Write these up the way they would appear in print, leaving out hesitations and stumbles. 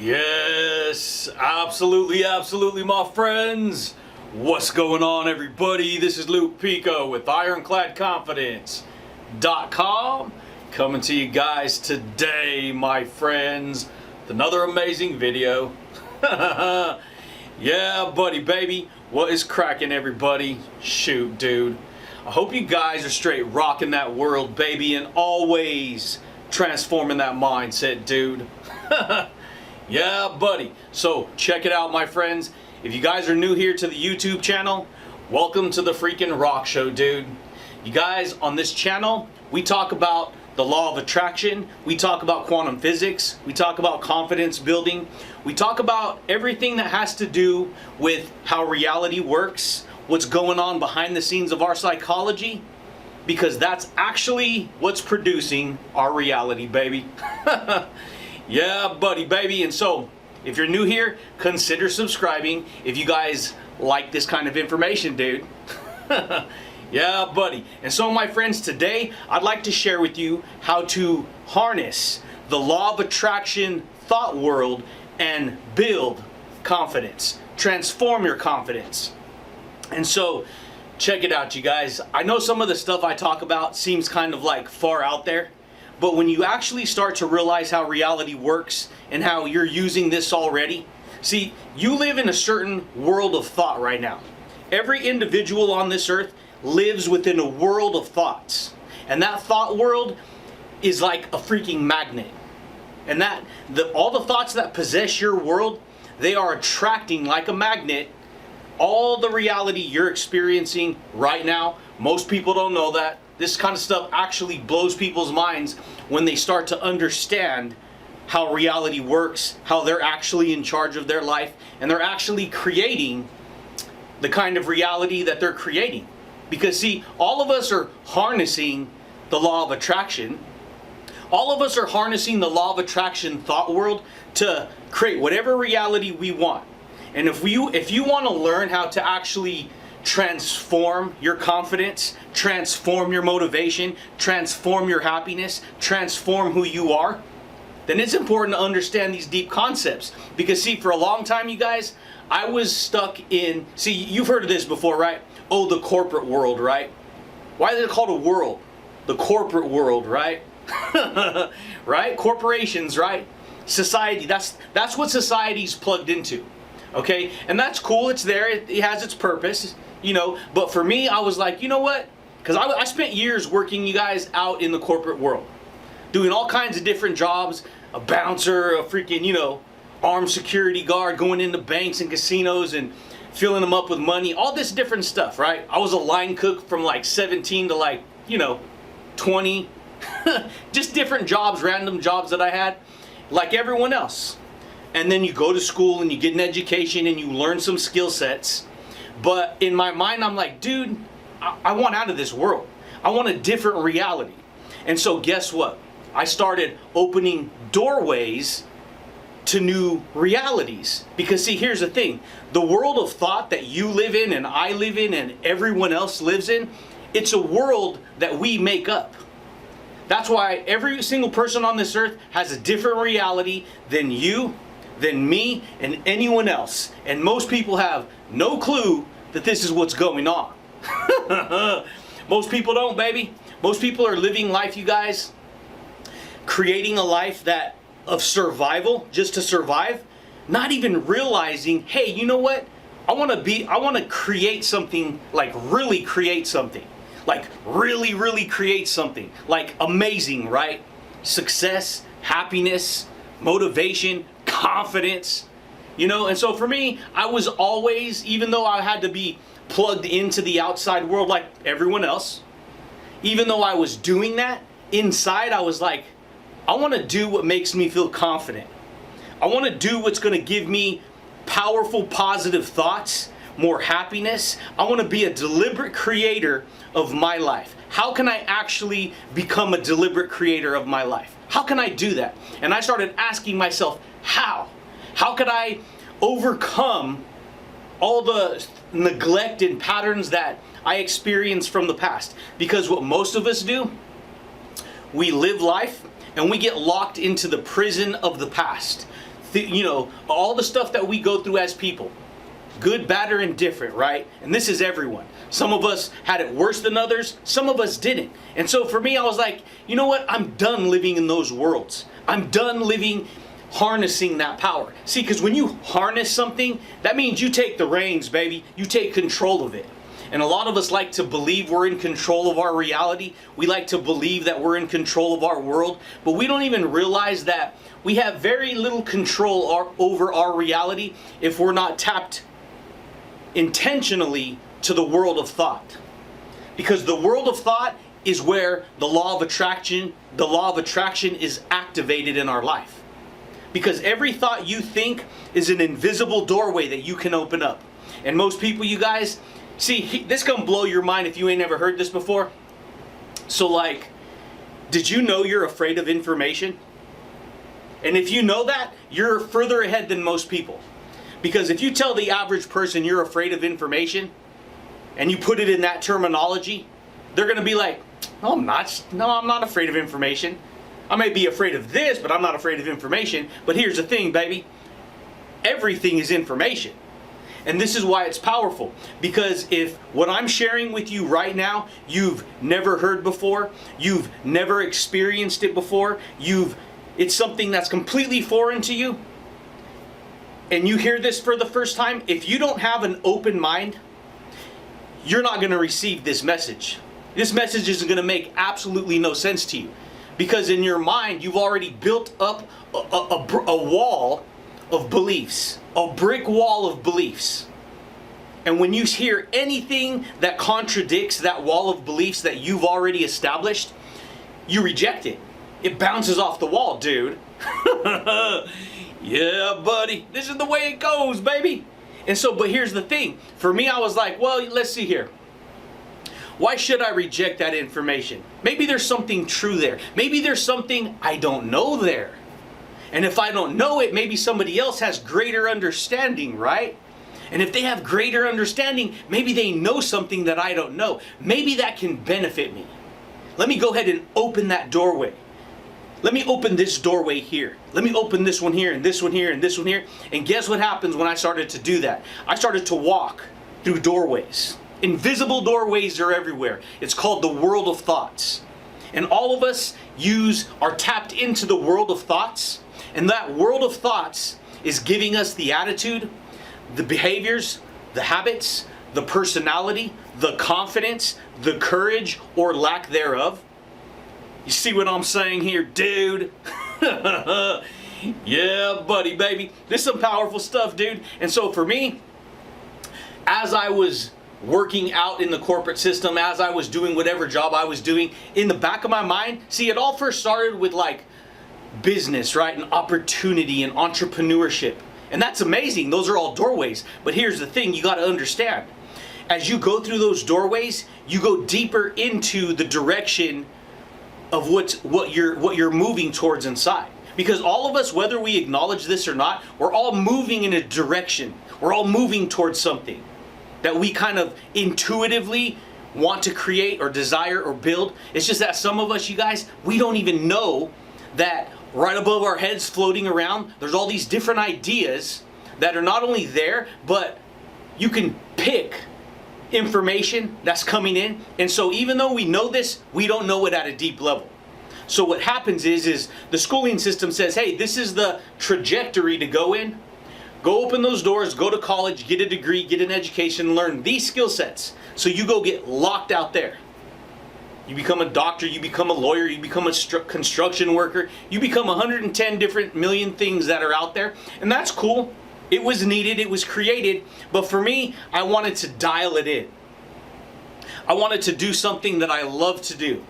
Yes, absolutely, my friends. What's going on, everybody? This is Luke Pico with IroncladConfidence.com coming to you guys today, my friends, with another amazing video. Yeah, buddy, baby. What is cracking, everybody? Shoot, dude. I hope you guys are straight rocking that world, baby, and always transforming that mindset, dude. Yeah, buddy. So check it out, my friends. If you guys are new here to the YouTube channel, welcome to the freaking rock show, dude. You guys, on this channel, we talk about the law of attraction. We talk about quantum physics. We talk about confidence building. We talk about everything that has to do with how reality works, what's going on behind the scenes of our psychology, because that's actually what's producing our reality, baby. Yeah, buddy, baby. And so, if you're new here, consider subscribing if you guys like this kind of information, dude. Yeah, buddy. And so, my friends, today I'd like to share with you how to harness the law of attraction thought world and build confidence, transform your confidence. And so, check it out, you guys. I know some of the stuff I talk about seems kind of like far out there, but when you actually start to realize how reality works and how you're using this already, see, you live in a certain world of thought right now. Every individual on this earth lives within a world of thoughts. And that thought world is like a freaking magnet. And all the thoughts that possess your world, they are attracting like a magnet all the reality you're experiencing right now. Most people don't know that. This kind of stuff actually blows people's minds when they start to understand how reality works, how they're actually in charge of their life, and they're actually creating the kind of reality that they're creating. Because see, all of us are harnessing the law of attraction. All of us are harnessing the law of attraction thought world to create whatever reality we want. And if you want to learn how to actually transform your confidence, transform your motivation, transform your happiness, transform who you are, then it's important to understand these deep concepts. Because see, for a long time, you guys, I was stuck in, see, you've heard of this before, right? Oh, the corporate world, right? Why is it called a world? The corporate world, right? Right? Corporations, right? Society, that's what society's plugged into. Okay? And that's cool, it's there, it has its purpose, you know. But for me, I was like, you know what? Because I spent years working, you guys, out in the corporate world, doing all kinds of different jobs, a bouncer, a freaking, you know, armed security guard, going into banks and casinos and filling them up with money, all this different stuff, right? I was a line cook from like 17 to like, you know, 20. Just different jobs, random jobs that I had, like everyone else. And then you go to school and you get an education and you learn some skill sets. But in my mind, I'm like, dude, I want out of this world. I want a different reality. And so guess what? I started opening doorways to new realities. Because see, here's the thing. The world of thought that you live in and I live in and everyone else lives in, it's a world that we make up. That's why every single person on this earth has a different reality than you, than me, and anyone else. And most people have no clue that this is what's going on. Most people don't, baby. Most people are living life, you guys, creating a life that of survival, just to survive, not even realizing, hey, you know what? I want to create something, like really create something. Like really create something. Like amazing, right? Success, happiness, motivation, confidence. You know, and so for me, I was always, even though I had to be plugged into the outside world like everyone else, even though I was doing that, inside I was like, I want to do what makes me feel confident. I want to do what's going to give me powerful, positive thoughts, more happiness. I want to be a deliberate creator of my life. How can I actually become a deliberate creator of my life? How can I do that? And I started asking myself, how? How could I overcome all the neglect and patterns that I experienced from the past? Because what most of us do, we live life and we get locked into the prison of the past. all the stuff that we go through as people. Good, bad, or indifferent, right? And this is everyone. Some of us had it worse than others. Some of us didn't. And so for me, I was like, you know what? I'm done living in those worlds. I'm done living harnessing that power. See, because when you harness something, that means you take the reins, baby. You take control of it. And a lot of us like to believe we're in control of our reality. We like to believe that we're in control of our world. But we don't even realize that we have very little control over our reality if we're not tapped intentionally to the world of thought. Because the world of thought is where the law of attraction is activated in our life. Because every thought you think is an invisible doorway that you can open up. And most people, you guys, see, this gonna blow your mind if you ain't never heard this before. So like, did you know you're afraid of information? And if you know that, you're further ahead than most people. Because if you tell the average person you're afraid of information, and you put it in that terminology, they're gonna be like, no, I'm not. No, I'm not afraid of information. I may be afraid of this, but I'm not afraid of information. But here's the thing, baby. Everything is information. And this is why it's powerful. Because if what I'm sharing with you right now, you've never heard before, you've never experienced it before, it's something that's completely foreign to you, and you hear this for the first time, if you don't have an open mind, you're not going to receive this message. This message is going to make absolutely no sense to you. Because in your mind, you've already built up a wall of beliefs, a brick wall of beliefs. And when you hear anything that contradicts that wall of beliefs that you've already established, you reject it. It bounces off the wall, dude. Yeah, buddy. This is the way it goes, baby. And so, but here's the thing. For me, I was like, well, let's see here. Why should I reject that information? Maybe there's something true there. Maybe there's something I don't know there. And if I don't know it, maybe somebody else has greater understanding, right? And if they have greater understanding, maybe they know something that I don't know. Maybe that can benefit me. Let me go ahead and open that doorway. Let me open this doorway here. Let me open this one here and this one here and this one here. And guess what happens when I started to do that? I started to walk through doorways. Invisible doorways are everywhere. It's called the world of thoughts. And all of us are tapped into the world of thoughts. And that world of thoughts is giving us the attitude, the behaviors, the habits, the personality, the confidence, the courage or lack thereof. You see what I'm saying here, dude? Yeah, buddy, baby. This is some powerful stuff, dude. And so for me, as I was working out in the corporate system, as I was doing whatever job I was doing, in the back of my mind, see, it all first started with like business, right? And opportunity and entrepreneurship. And that's amazing. Those are all doorways. But here's the thing, you got to understand. As you go through those doorways, you go deeper into the direction of what you're moving towards inside. Because all of us, whether we acknowledge this or not, we're all moving in a direction. We're all moving towards something that we kind of intuitively want to create or desire or build. It's just that some of us, you guys, we don't even know that right above our heads floating around, there's all these different ideas that are not only there, but you can pick information that's coming in. And so even though we know this, we don't know it at a deep level. So what happens is the schooling system says, hey, this is the trajectory to go in. Go open those doors, go to college, get a degree, get an education, learn these skill sets. So you go get locked out there. You become a doctor, you become a lawyer, you become a construction worker, you become 110 different million things that are out there. And that's cool. It was needed, it was created, but for me, I wanted to dial it in. I wanted to do something that I love to do.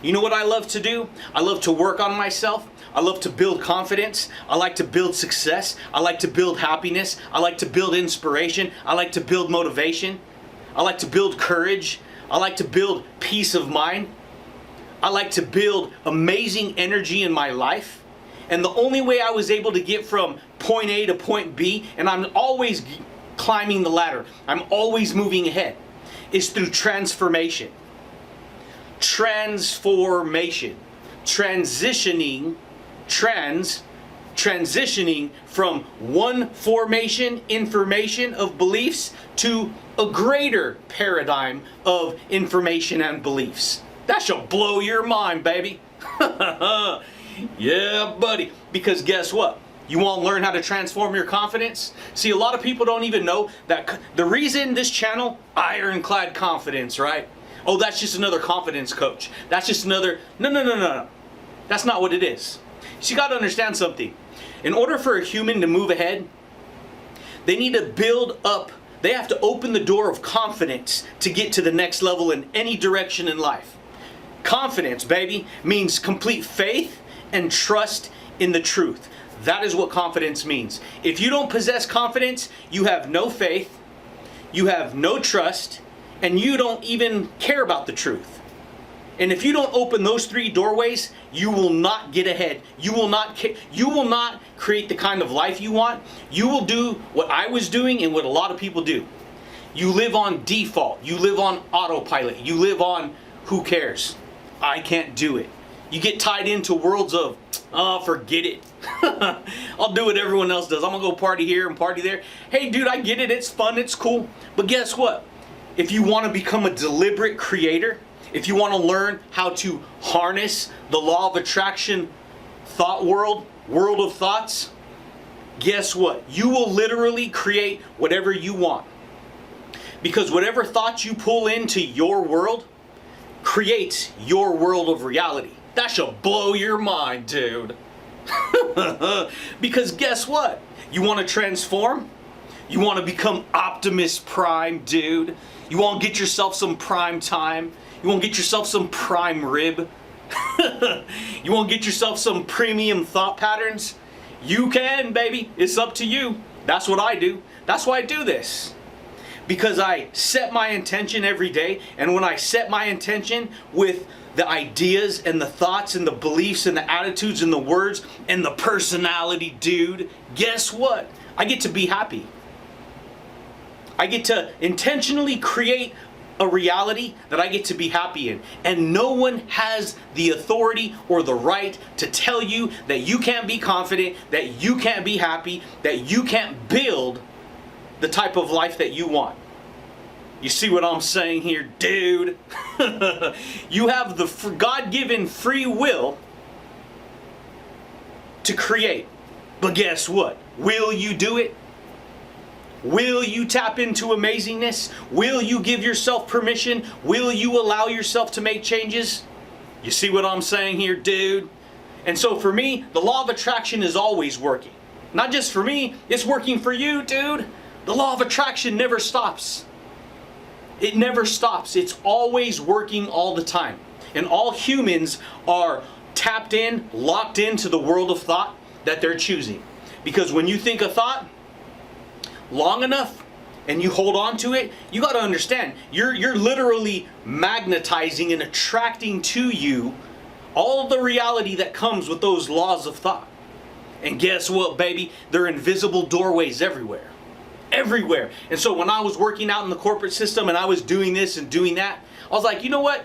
You know what I love to do? I love to work on myself. I love to build confidence. I like to build success. I like to build happiness. I like to build inspiration. I like to build motivation. I like to build courage. I like to build peace of mind. I like to build amazing energy in my life. And the only way I was able to get from point A to point B, and I'm always climbing the ladder, I'm always moving ahead, is through transformation. Transformation. Transitioning, transitioning from one information of beliefs to a greater paradigm of information and beliefs. That shall blow your mind, baby. Yeah, buddy. Because guess what? You want to learn how to transform your confidence? See, a lot of people don't even know that the reason this channel, Ironclad Confidence, right? Oh, that's just another confidence coach. That's just another... No. That's not what it is. So you got to understand something. In order for a human to move ahead, they need to build up. They have to open the door of confidence to get to the next level in any direction in life. Confidence, baby, means complete faith and trust in the truth. That is what confidence means. If you don't possess confidence, you have no faith, you have no trust, and you don't even care about the truth. And if you don't open those three doorways, you will not get ahead. You will not create the kind of life you want. You will do what I was doing and what a lot of people do. You live on default. You live on autopilot. You live on who cares? I can't do it. You get tied into worlds of, oh, forget it. I'll do what everyone else does. I'm going to go party here and party there. Hey, dude, I get it. It's fun. It's cool. But guess what? If you want to become a deliberate creator, if you want to learn how to harness the law of attraction thought world of thoughts, guess what? You will literally create whatever you want. Because whatever thoughts you pull into your world creates your world of reality. That shall blow your mind, dude. Because guess what? You want to transform? You want to become Optimus Prime, dude? You want to get yourself some prime time? You want to get yourself some prime rib? You want to get yourself some premium thought patterns? You can, baby. It's up to you. That's what I do. That's why I do this. Because I set my intention every day, and when I set my intention with the ideas and the thoughts and the beliefs and the attitudes and the words and the personality, dude, guess what? I get to be happy. I get to intentionally create a reality that I get to be happy in. And no one has the authority or the right to tell you that you can't be confident, that you can't be happy, that you can't build the type of life that you want. You see what I'm saying here, dude? You have the God-given free will to create. But guess what? Will you do it? Will you tap into amazingness? Will you give yourself permission? Will you allow yourself to make changes? You see what I'm saying here, dude? And so for me, the law of attraction is always working. Not just for me, it's working for you, dude. The law of attraction never stops. It never stops. It's always working all the time. And all humans are tapped in, locked into the world of thought that they're choosing. Because when you think a thought long enough and you hold on to it, you got to understand, you're literally magnetizing and attracting to you all of the reality that comes with those laws of thought. And guess what, baby? They're invisible doorways everywhere. Everywhere. And so when I was working out in the corporate system and I was doing this and doing that, I was like, you know what?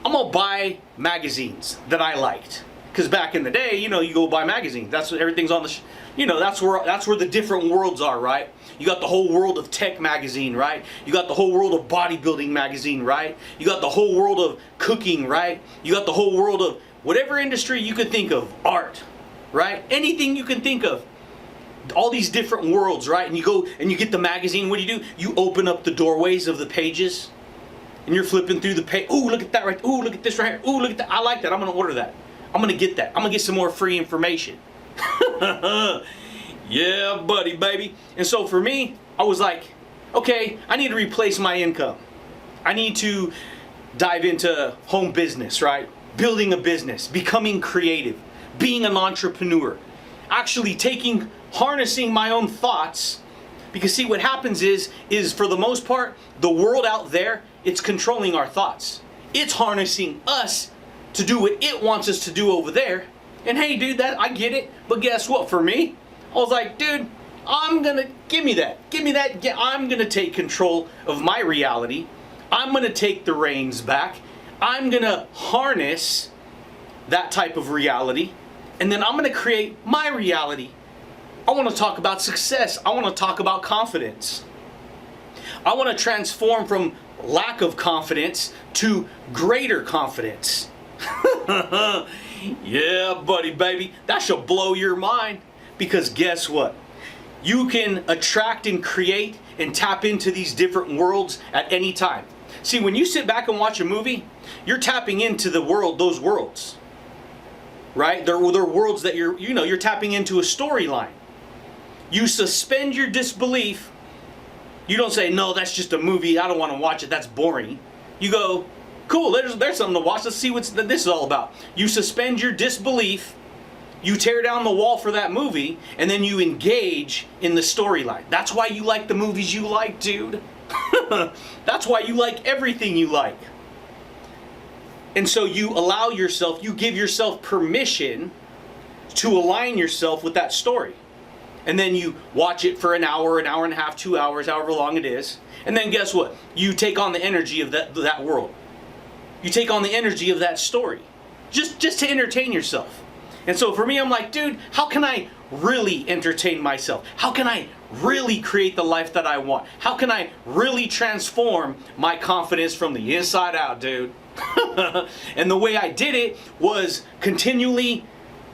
I'm going to buy magazines that I liked. Because back in the day, you go buy magazines. That's what everything's on the, that's where the different worlds are, right? You got the whole world of tech magazine, right? You got the whole world of bodybuilding magazine, right? You got the whole world of cooking, right? You got the whole world of whatever industry you could think of, art, right? Anything you can think of. All these different worlds, right? And you go and you get the magazine. What do? You open up the doorways of the pages and you're flipping through the page. Ooh, look at that right. Ooh, look at this right here. Ooh, look at that. I like that. I'm going to order that. I'm going to get that. I'm going to get some more free information. Yeah, buddy, baby. And so for me, I was like, okay, I need to replace my income. I need to dive into home business, right? Building a business, becoming creative, being an entrepreneur, actually harnessing my own thoughts. Because see, what happens is for the most part, the world out there, it's controlling our thoughts. It's harnessing us to do what it wants us to do over there. And hey, dude, I get it. But guess what? For me, I was like, dude, give me that. I'm gonna take control of my reality. I'm gonna take the reins back. I'm gonna harness that type of reality. And then I'm going to create my reality. I want to talk about success. I want to talk about confidence. I want to transform from lack of confidence to greater confidence. Yeah, buddy, baby. That should blow your mind. Because guess what? You can attract and create and tap into these different worlds at any time. See, when you sit back and watch a movie, you're tapping into the world, those worlds. Right? They're worlds that you're tapping into a storyline. You suspend your disbelief. You don't say, no, that's just a movie. I don't want to watch it. That's boring. You go, cool, there's something to watch. Let's see what this is all about. You suspend your disbelief. You tear down the wall for that movie. And then you engage in the storyline. That's why you like the movies you like, dude. That's why you like everything you like. And so you allow yourself, you give yourself permission to align yourself with that story. And then you watch it for an hour and a half, 2 hours, however long it is. And then guess what? You take on the energy of that world. You take on the energy of that story. Just to entertain yourself. And so for me, I'm like, dude, how can I really entertain myself? How can I really create the life that I want? How can I really transform my confidence from the inside out, dude? And the way I did it was continually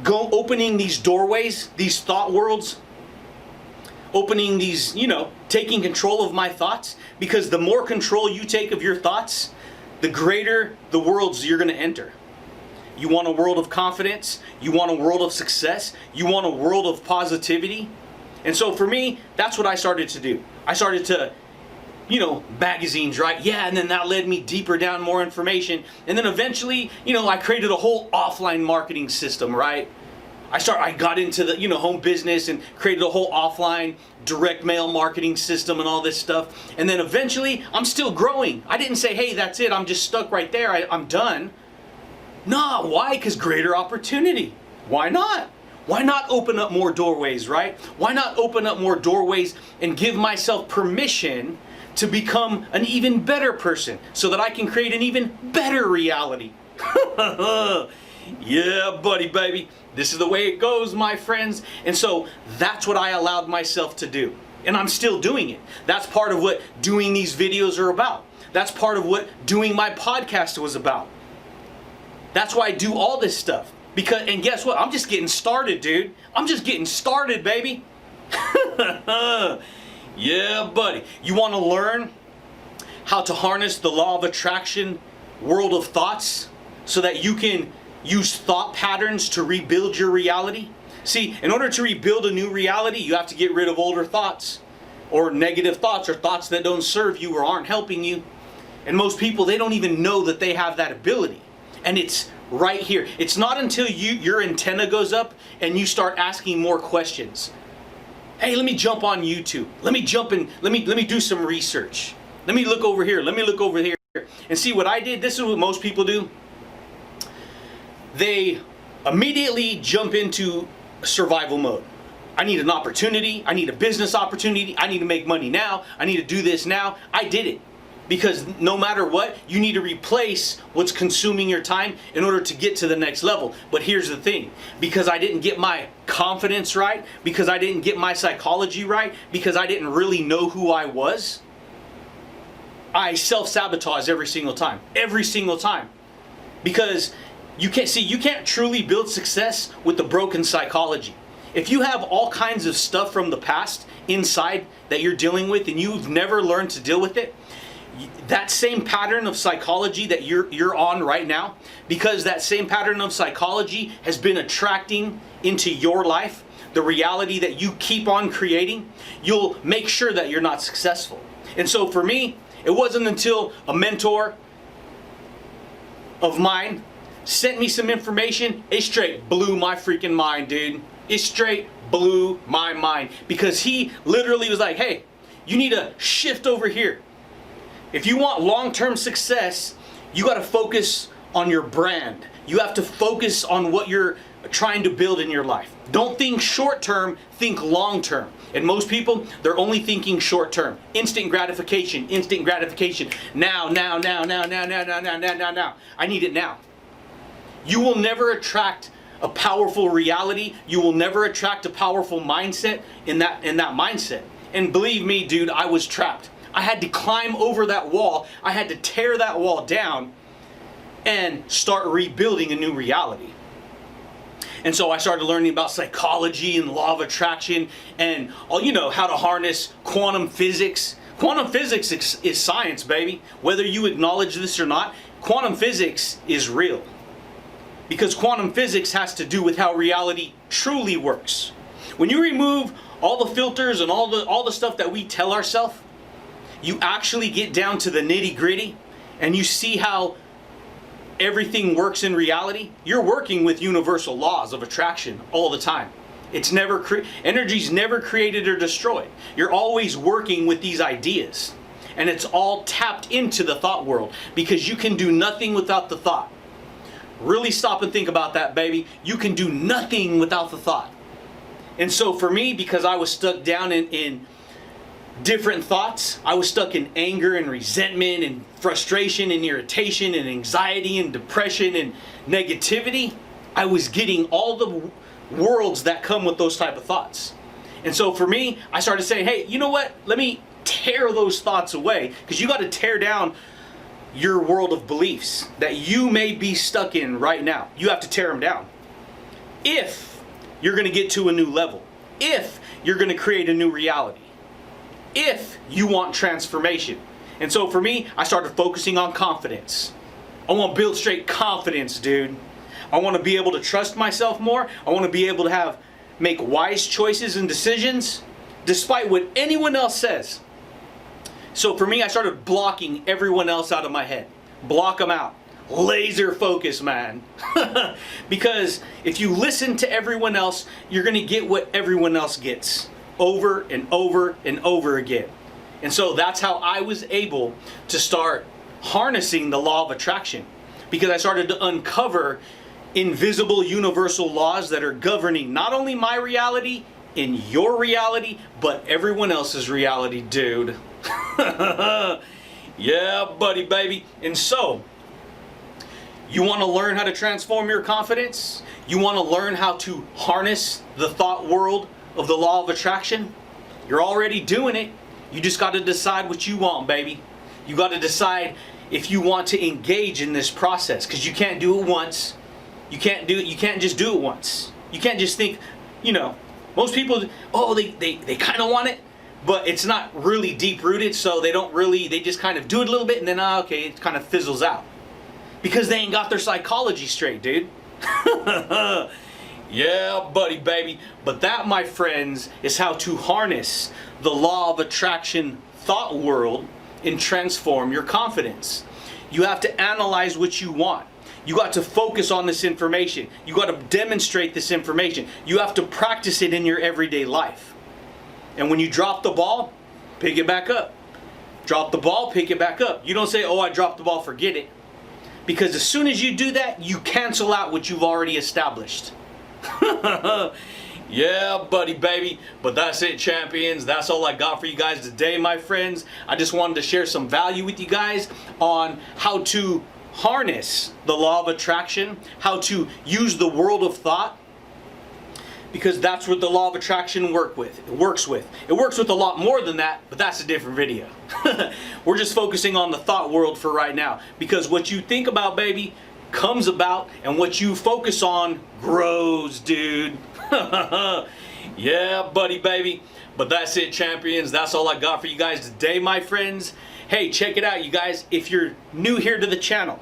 opening these doorways, these thought worlds, opening these, taking control of my thoughts. Because the more control you take of your thoughts, the greater the worlds you're going to enter. You want a world of confidence? You want a world of success? You want a world of positivity? And so for me, that's what I started to do. I started to, magazines, right? Yeah, and then that led me deeper down, more information. And then eventually, I created a whole offline marketing system, right? I got into the, home business and created a whole offline direct mail marketing system and all this stuff. And then eventually, I'm still growing. I didn't say, hey, that's it. I'm just stuck right there. I'm done. Nah, why? Because greater opportunity. Why not? Why not open up more doorways, right? Why not open up more doorways and give myself permission to become an even better person so that I can create an even better reality? Yeah, buddy, baby. This is the way it goes, my friends. And so that's what I allowed myself to do. And I'm still doing it. That's part of what doing these videos are about. That's part of what doing my podcast was about. That's why I do all this stuff. And guess what? I'm just getting started, dude. I'm just getting started, baby. Yeah, buddy. You want to learn how to harness the law of attraction, world of thoughts, so that you can use thought patterns to rebuild your reality? See, in order to rebuild a new reality, you have to get rid of older thoughts, or negative thoughts, or thoughts that don't serve you or aren't helping you. And most people, they don't even know that they have that ability. And it's right here. It's not until your antenna goes up and you start asking more questions. Hey, let me jump on YouTube. Let me jump in. Let me do some research. Let me look over here. Let me look over here. And see what I did. This is what most people do. They immediately jump into survival mode. I need an opportunity. I need a business opportunity. I need to make money now. I need to do this now. I did it. Because no matter what, you need to replace what's consuming your time in order to get to the next level. But here's the thing. Because I didn't get my confidence right, because I didn't get my psychology right, because I didn't really know who I was, I self-sabotage every single time. Every single time. Because you can't truly build success with a broken psychology. If you have all kinds of stuff from the past inside that you're dealing with and you've never learned to deal with it, that same pattern of psychology that you're on right now, because that same pattern of psychology has been attracting into your life the reality that you keep on creating, you'll make sure that you're not successful. And so for me, it wasn't until a mentor of mine sent me some information, it straight blew my freaking mind, dude. It straight blew my mind, because he literally was like, hey, you need to shift over here. If you want long-term success, you got to focus on your brand. You have to focus on what you're trying to build in your life. Don't think short-term, think long-term. And most people, they're only thinking short-term. Instant gratification, instant gratification. Now. I need it now. You will never attract a powerful reality, you will never attract a powerful mindset in that mindset. And believe me, dude, I was trapped. I had to climb over that wall. I had to tear that wall down and start rebuilding a new reality. And so I started learning about psychology and law of attraction and how to harness quantum physics. Quantum physics is science, baby. Whether you acknowledge this or not, quantum physics is real. Because quantum physics has to do with how reality truly works. When you remove all the filters and all the stuff that we tell ourselves, you actually get down to the nitty-gritty and you see how everything works in reality. You're working with universal laws of attraction all the time. It's never energy's never created or destroyed. You're always working with these ideas. And it's all tapped into the thought world because you can do nothing without the thought. Really stop and think about that, baby. You can do nothing without the thought. And so for me, because I was stuck down in different thoughts, I was stuck in anger and resentment and frustration and irritation and anxiety and depression and negativity, I was getting all the worlds that come with those type of thoughts. And so for me, I started saying, hey, you know what? Let me tear those thoughts away, because you got to tear down your world of beliefs that you may be stuck in right now. You have to tear them down. If you're going to get to a new level, if you're going to create a new reality, if you want transformation. And so for me, I started focusing on confidence. I want to build straight confidence, dude. I want to be able to trust myself more. I want to be able to make wise choices and decisions despite what anyone else says. So for me, I started blocking everyone else out of my head. Block them out. Laser focus, man. Because if you listen to everyone else, you're going to get what everyone else gets over and over and over again. And so that's how I was able to start harnessing the law of attraction, because I started to uncover invisible universal laws that are governing not only my reality in your reality, but everyone else's reality, dude. Yeah, buddy, baby. And so, you want to learn how to transform your confidence? You want to learn how to harness the thought world of the law of attraction? You're already doing it. You just got to decide what you want, baby. You got to decide if you want to engage in this process, because you can't do it once. You can't just do it once. You can't just think, most people, they kind of want it, but it's not really deep rooted, so they just kind of do it a little bit and then, it kind of fizzles out. Because they ain't got their psychology straight, dude. Yeah, buddy, baby. But that, my friends, is how to harness the law of attraction thought world and transform your confidence. You have to analyze what you want. You got to focus on this information. You got to demonstrate this information. You have to practice it in your everyday life. And when you drop the ball, pick it back up. Drop the ball, pick it back up. You don't say, I dropped the ball, forget it. Because as soon as you do that, you cancel out what you've already established. Yeah, buddy, baby. But that's it, champions. That's all I got for you guys today, my friends. I just wanted to share some value with you guys on how to harness the law of attraction, how to use the world of thought, because that's what the law of attraction works with. It works with a lot more than that, but that's a different video. We're just focusing on the thought world for right now, because what you think about, baby, comes about, and what you focus on grows, dude. Yeah, buddy, baby. But that's it, champions. That's all I got for you guys today, my friends. Hey, check it out, you guys. If you're new here to the channel,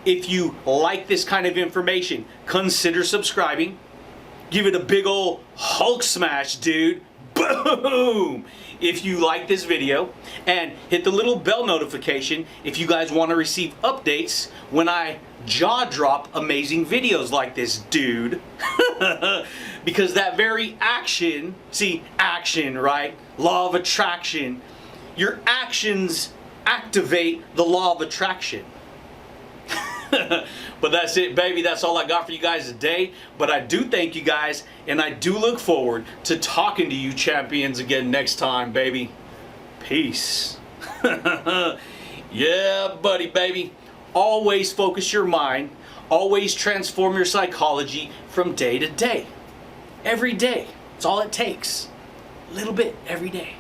if you like this kind of information, consider subscribing. Give it a big old Hulk smash, dude. Boom! If you like this video, and hit the little bell notification if you guys want to receive updates when I jaw drop amazing videos like this, dude. Because that very action, action, right? Law of attraction. Your actions activate the law of attraction. But that's it, baby. That's all I got for you guys today. But I do thank you guys, and I do look forward to talking to you champions again next time, baby. Peace. Yeah, buddy, baby. Always focus your mind. Always transform your psychology from day to day. Every day. It's all it takes. A little bit every day.